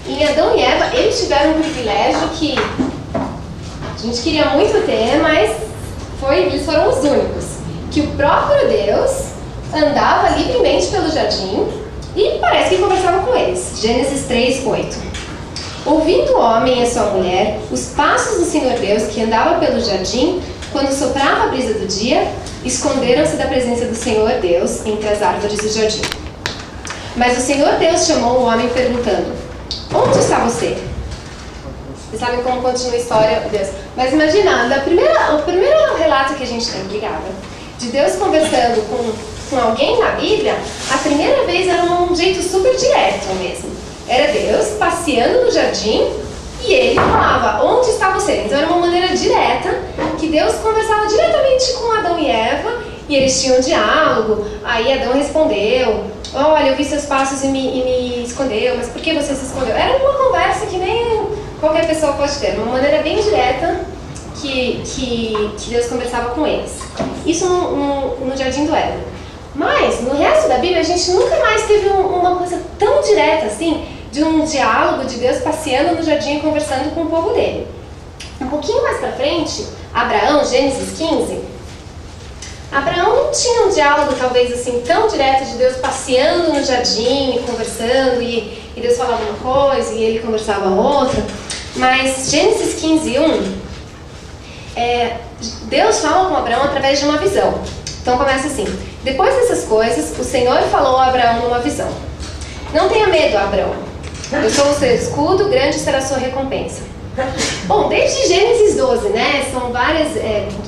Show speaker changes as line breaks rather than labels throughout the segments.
Em Adão e Eva, eles tiveram um privilégio que a gente queria muito ter, mas eles foram os únicos. Que o próprio Deus andava livremente pelo jardim e parece que conversava com eles. Gênesis 3:8. Ouvindo o homem e a sua mulher os passos do Senhor Deus que andava pelo jardim, quando soprava a brisa do dia, esconderam-se da presença do Senhor Deus entre as árvores do jardim. Mas o Senhor Deus chamou o homem perguntando: onde está você? Vocês sabem como continua a história, Deus. Mas imagina, o primeiro relato que a gente tem, obrigada, de Deus conversando com alguém na Bíblia, a primeira vez era um jeito super direto mesmo. Era Deus passeando no jardim e ele falava: onde está você? Então era uma maneira direta que Deus conversava diretamente com Adão e Eva e eles tinham um diálogo. Aí Adão respondeu: olha, eu vi seus passos e me escondeu, mas por que você se escondeu? Era uma conversa que nem qualquer pessoa pode ter, uma maneira bem direta que Deus conversava com eles. Isso no Jardim do Éden. Mas no resto da Bíblia a gente nunca mais teve uma coisa tão direta assim, de um diálogo de Deus passeando no jardim e conversando com o povo dele. Um pouquinho mais pra frente, Abraão, Gênesis 15, Abraão não tinha um diálogo talvez assim tão direto de Deus passeando no jardim e conversando e Deus falava uma coisa e ele conversava outra. Mas Gênesis 15:1, Deus fala com Abraão através de uma visão. Então começa assim: depois dessas coisas, o Senhor falou a Abraão numa visão: não tenha medo, Abraão. Eu sou o seu escudo, grande será a sua recompensa. Bom, desde Gênesis 12, né? São várias.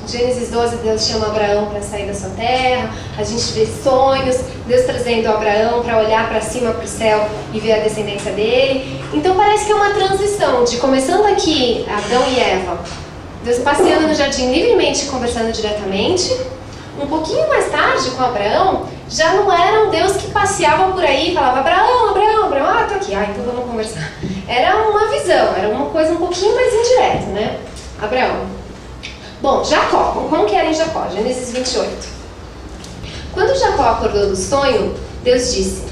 Gênesis 12, Deus chama Abraão para sair da sua terra. A gente vê sonhos, Deus trazendo Abraão para olhar para cima, para o céu e ver a descendência dele. Então parece que é uma transição de começando aqui, Adão e Eva, Deus passeando no jardim livremente, conversando diretamente. Um pouquinho mais tarde, com Abraão, já não era um Deus que passeava por aí e falava: Abraão, Abraão, Abraão, tô aqui, então vamos conversar. Era uma visão, era uma coisa um pouquinho mais indireta, né? Abraão. Bom, Jacó, como que era em Jacó? Gênesis 28. Quando Jacó acordou do sonho, Deus disse: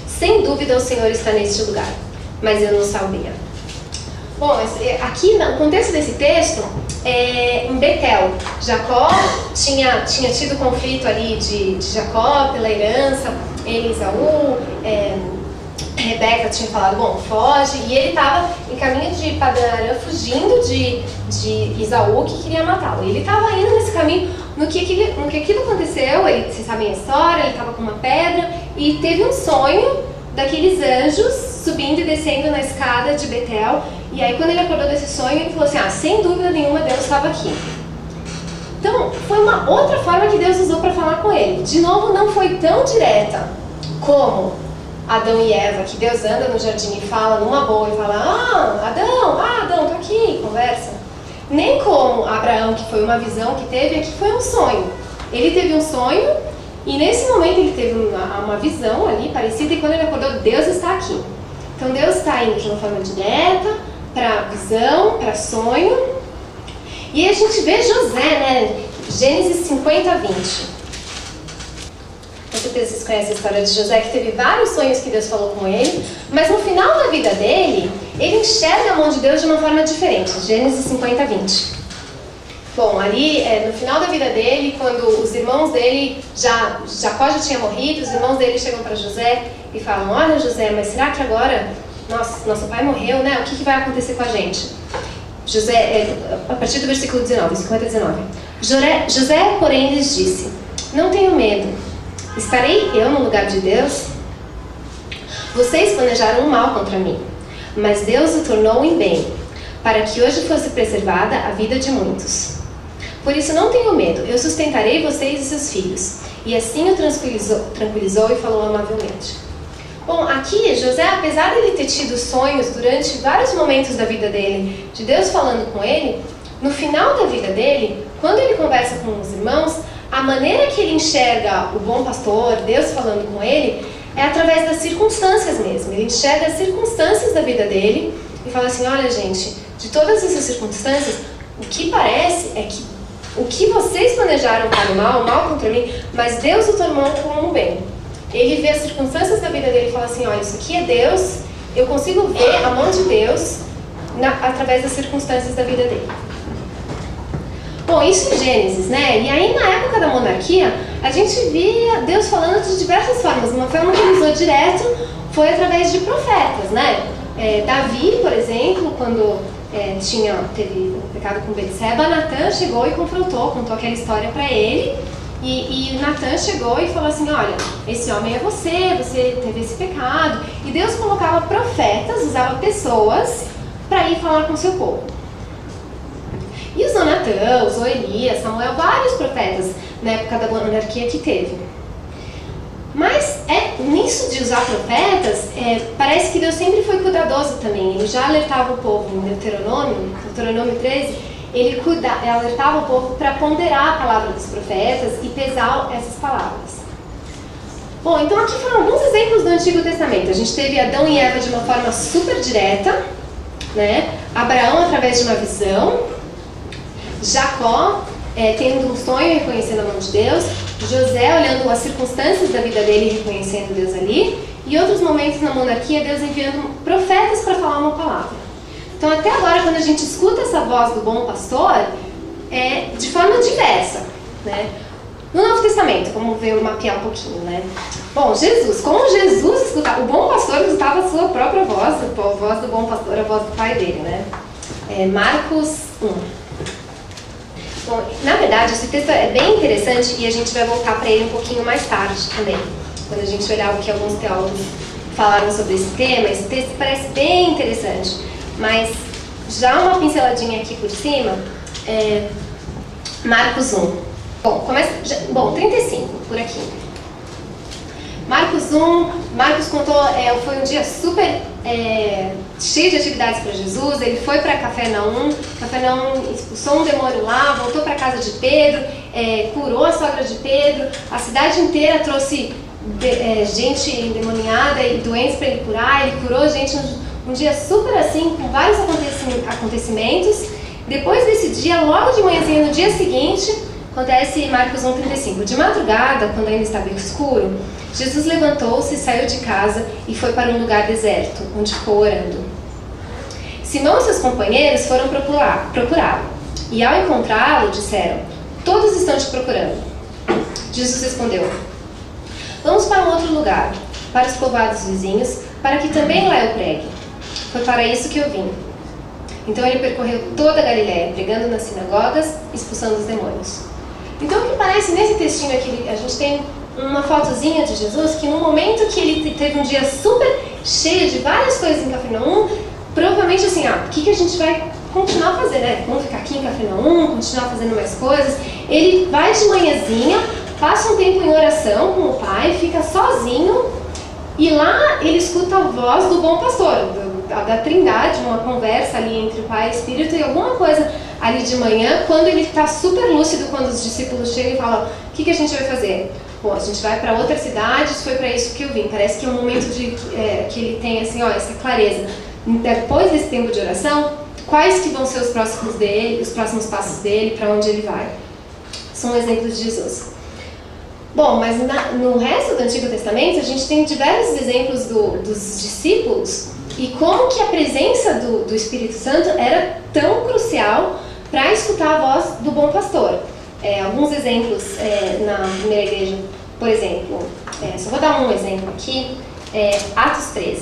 sem dúvida o Senhor está neste lugar, mas eu não sabia. Bom, aqui no contexto desse texto, em Betel, Jacó tinha tido conflito ali de Jacó pela herança, ele e Esaú, Rebeca tinha falado: bom, foge, e ele estava em caminho de Padã-Arã, fugindo de Esaú, que queria matá-lo. Ele estava indo nesse caminho, no que aquilo aconteceu, vocês sabem a história, ele estava com uma pedra e teve um sonho daqueles anjos subindo e descendo na escada de Betel. E aí quando ele acordou desse sonho, ele falou assim: sem dúvida nenhuma Deus estava aqui. Então foi uma outra forma que Deus usou para falar com ele. De novo, não foi tão direta como Adão e Eva, que Deus anda no jardim e fala numa boa e fala: Adão, tô aqui, conversa. Nem como Abraão, que foi uma visão que teve, aqui foi um sonho. Ele teve um sonho e nesse momento ele teve uma visão ali parecida, e quando ele acordou, Deus está aqui. Então Deus está indo de uma forma direta para visão, para sonho. E aí a gente vê José, né? Gênesis 50:20. Com certeza vocês conhecem a história de José, que teve vários sonhos que Deus falou com ele, mas no final da vida dele, ele enxerga a mão de Deus de uma forma diferente. Gênesis 50:20. Bom, ali no final da vida dele, quando os irmãos dele, Jacó já tinha morrido, os irmãos dele chegam para José e falam: olha, José, mas será que agora nosso pai morreu, né? O que vai acontecer com a gente? José, a partir do versículo 19, 50:19. José, porém, lhes disse: não tenho medo. Estarei eu no lugar de Deus? Vocês planejaram o mal contra mim, mas Deus o tornou em bem, para que hoje fosse preservada a vida de muitos. Por isso não tenham medo, eu sustentarei vocês e seus filhos. E assim o tranquilizou e falou amavelmente. Bom, aqui José, apesar de ele ter tido sonhos durante vários momentos da vida dele, de Deus falando com ele, no final da vida dele, quando ele conversa com os irmãos, a maneira que ele enxerga o bom pastor, Deus falando com ele, é através das circunstâncias mesmo. Ele enxerga as circunstâncias da vida dele e fala assim: olha, gente, de todas essas circunstâncias, o que parece é que o que vocês planejaram para o mal contra mim, mas Deus o tornou como um bem. Ele vê as circunstâncias da vida dele e fala assim: olha, isso aqui é Deus, eu consigo ver a mão de Deus através das circunstâncias da vida dele. Bom, isso em Gênesis, né? E aí na época da monarquia, a gente via Deus falando de diversas formas. Uma forma que ele usou direto foi através de profetas, né? Davi, por exemplo, quando teve o pecado com Betseba, Natã chegou e contou aquela história para ele. E Natã chegou e falou assim, olha, esse homem é você teve esse pecado. E Deus colocava profetas, usava pessoas para ir falar com o seu povo. E usou Natã, usou Elias, Samuel, vários profetas na época da monarquia que teve. Mas nisso de usar profetas, parece que Deus sempre foi cuidadoso também. Ele já alertava o povo em Deuteronômio 13, ele alertava o povo para ponderar a palavra dos profetas e pesar essas palavras. Bom, então aqui foram alguns exemplos do Antigo Testamento. A gente teve Adão e Eva de uma forma super direta, né? Abraão através de uma visão, Jacó tendo um sonho e reconhecendo a mão de Deus, José olhando as circunstâncias da vida dele e reconhecendo Deus ali, e outros momentos na monarquia, Deus enviando profetas para falar uma palavra. Então até agora, quando a gente escuta essa voz do bom pastor, é de forma diversa, né? No Novo Testamento, vamos ver, mapear um pouquinho, né? Bom, como Jesus escutava, o bom pastor escutava a sua própria voz, a voz do bom pastor, a voz do pai dele, né? Marcos 1. Bom, na verdade, esse texto é bem interessante e a gente vai voltar para ele um pouquinho mais tarde também. Quando a gente olhar o que alguns teólogos falaram sobre esse tema, esse texto parece bem interessante. Mas já uma pinceladinha aqui por cima, Marcos 1. Bom, 35, por aqui. Marcos 1, Marcos contou, foi um dia super cheio de atividades para Jesus. Ele foi para Cafarnaum expulsou um demônio lá, voltou para a casa de Pedro, curou a sogra de Pedro, a cidade inteira trouxe gente endemoniada e doentes para ele curar, ele curou gente, um dia super assim, com vários acontecimentos. Depois desse dia, logo de manhãzinha, no dia seguinte, acontece Marcos 1,35. De madrugada, quando ainda estava escuro, Jesus levantou-se, saiu de casa e foi para um lugar deserto, onde ficou orando. Simão e seus companheiros foram procurá-lo, e ao encontrá-lo, disseram, todos estão te procurando. Jesus respondeu, vamos para um outro lugar, para os povoados vizinhos, para que também lá eu pregue. Foi para isso que eu vim. Então ele percorreu toda a Galiléia, pregando nas sinagogas, expulsando os demônios. Então o que parece nesse textinho aqui, a gente tem uma fotozinha de Jesus que no momento que ele teve um dia super cheio de várias coisas em Cafarnaum, provavelmente assim, o que a gente vai continuar a fazer, né? Vamos ficar aqui em Cafarnaum, continuar fazendo mais coisas. Ele vai de manhãzinha, passa um tempo em oração com o Pai, fica sozinho e lá ele escuta a voz do bom pastor, da Trindade, uma conversa ali entre o Pai e o Espírito e alguma coisa ali de manhã, quando ele está super lúcido, quando os discípulos chegam e falam, o que a gente vai fazer? Bom, a gente vai para outra cidade, foi para isso que eu vim. Parece que é um momento que ele tem assim, essa clareza. Depois desse tempo de oração, quais que vão ser os próximos passos dele, para onde ele vai? São exemplos de Jesus. Bom, mas no resto do Antigo Testamento, a gente tem diversos exemplos dos discípulos e como que a presença do Espírito Santo era tão crucial para escutar a voz do bom pastor. Alguns exemplos na primeira igreja, por exemplo, só vou dar um exemplo aqui, Atos 13.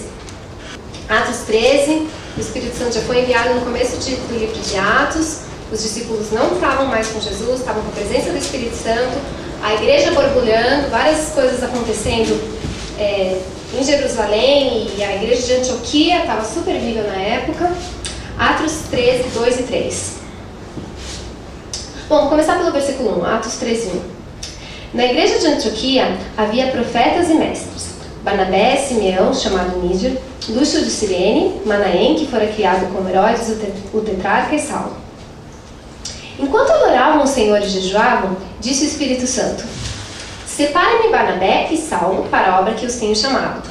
Atos 13, o Espírito Santo já foi enviado no começo do livro de Atos, os discípulos não estavam mais com Jesus, estavam com a presença do Espírito Santo, a igreja borbulhando, várias coisas acontecendo em Jerusalém, e a igreja de Antioquia estava super viva na época. Atos 13, 2 e 3. Bom, vou começar pelo versículo 1, Atos 13, 1. Na igreja de Antioquia havia profetas e mestres, Barnabé, Simeão, chamado Níger, Lúcio de Cirene, Manaém, que fora criado como Herodes, o tetrarca, e Saulo. Enquanto adoravam o Senhor e jejuavam, disse o Espírito Santo, separe-me Barnabé e Saulo para a obra que os tenho chamado.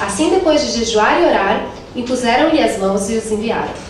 Assim, depois de jejuar e orar, impuseram-lhe as mãos e os enviaram.